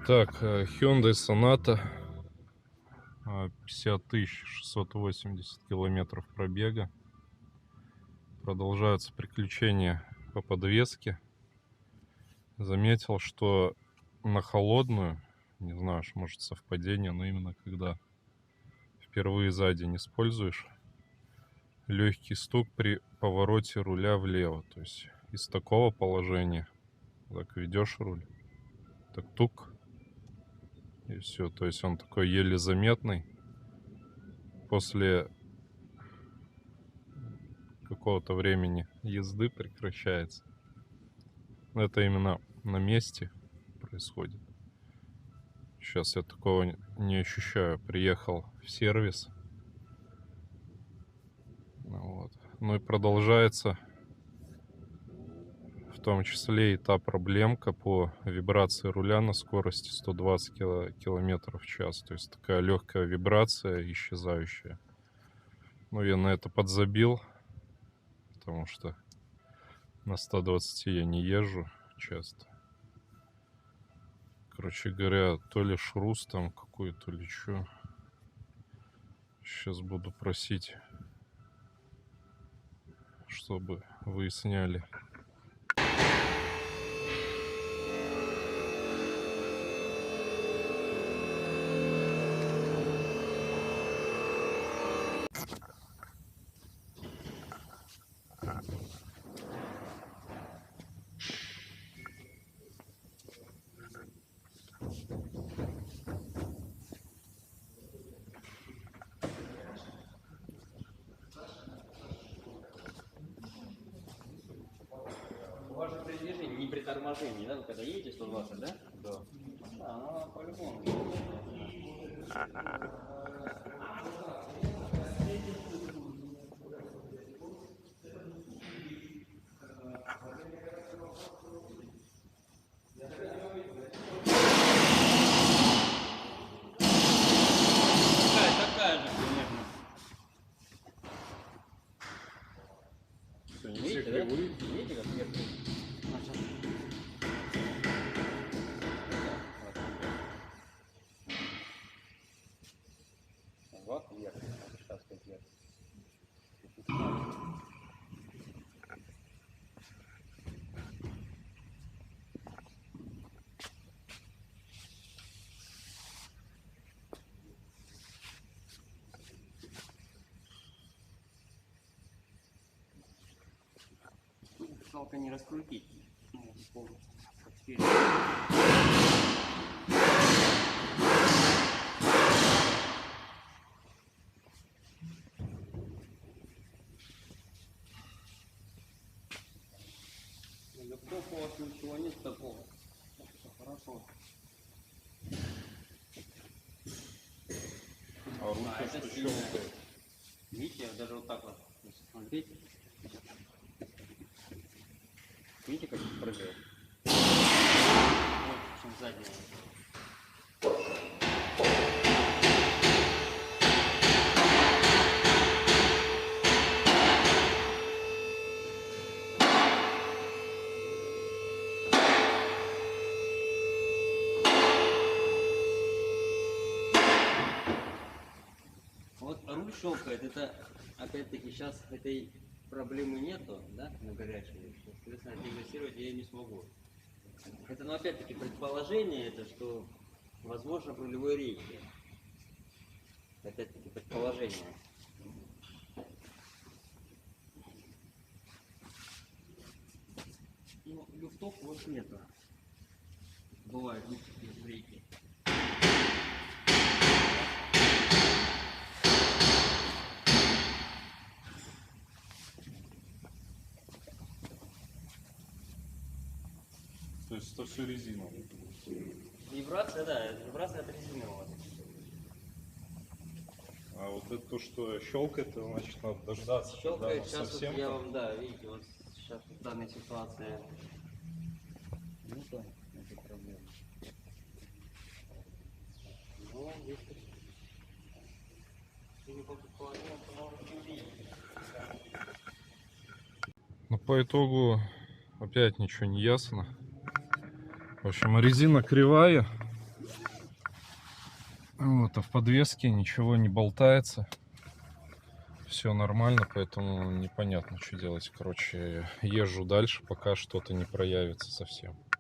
Так, Hyundai Sonata, 50 680 километров пробега. Продолжаются приключения по подвеске. Заметил, что на холодную, не знаю, может совпадение, но именно когда впервые за день используешь, легкий стук при повороте руля влево. То есть из такого положения так ведешь руль, так тук, и все. То есть он такой еле заметный. После какого-то времени езды прекращается. Это именно на месте происходит. Сейчас я такого не ощущаю. Приехал в сервис. Вот. Ну и продолжается в том числе и та проблемка по вибрации руля на скорости 120 километров в час. То есть такая легкая вибрация, исчезающая. Ну, я на это подзабил, потому что на 120 я не езжу часто. Короче говоря, то ли шрус там какой, то ли что. Сейчас буду просить, чтобы выясняли. Важно при движении, не при торможении, да? Вы когда едете 120, да? Да. Да, она по-любому. Такая же примерно. Все, не Видите, все да? кривые. Видите, как вверх? Вот вверх. Сейчас как вверх. Жалко не раскрутить. Ну, полностью. Как спереди. Легко, у вас ничего нет такого. Все хорошо. А рука Это что сильно. щелкает. Видите, даже вот так вот, если смотреть. Видите, как прыгает? Вот, чем задняя. Вот руль щелкает, это опять-таки сейчас этой проблемы нету, да, на горячей. Соответственно, диагностировать я не смогу. Это, ну, опять-таки, предположение, это что возможно в рулевой рейке. Опять-таки, предположение. Ну, люфтов вот нету. Бывает люфтики в рейке. То есть это все резиновое. Вибрация, да, вибрация от резинового. А вот это то, что щелкает, это значит надо дождаться. когда Щелкает оно сейчас, совсем вот я там. вам, да, видите, вот сейчас в данной ситуации. Ну да, это проблема. Ну, здесь судя по предположениям, то можно увидеть. Но по итогу опять ничего не ясно. В общем, резина кривая. Вот, а в подвеске ничего не болтается. Все нормально, поэтому непонятно, что делать. Короче, езжу дальше, пока что-то не проявится совсем.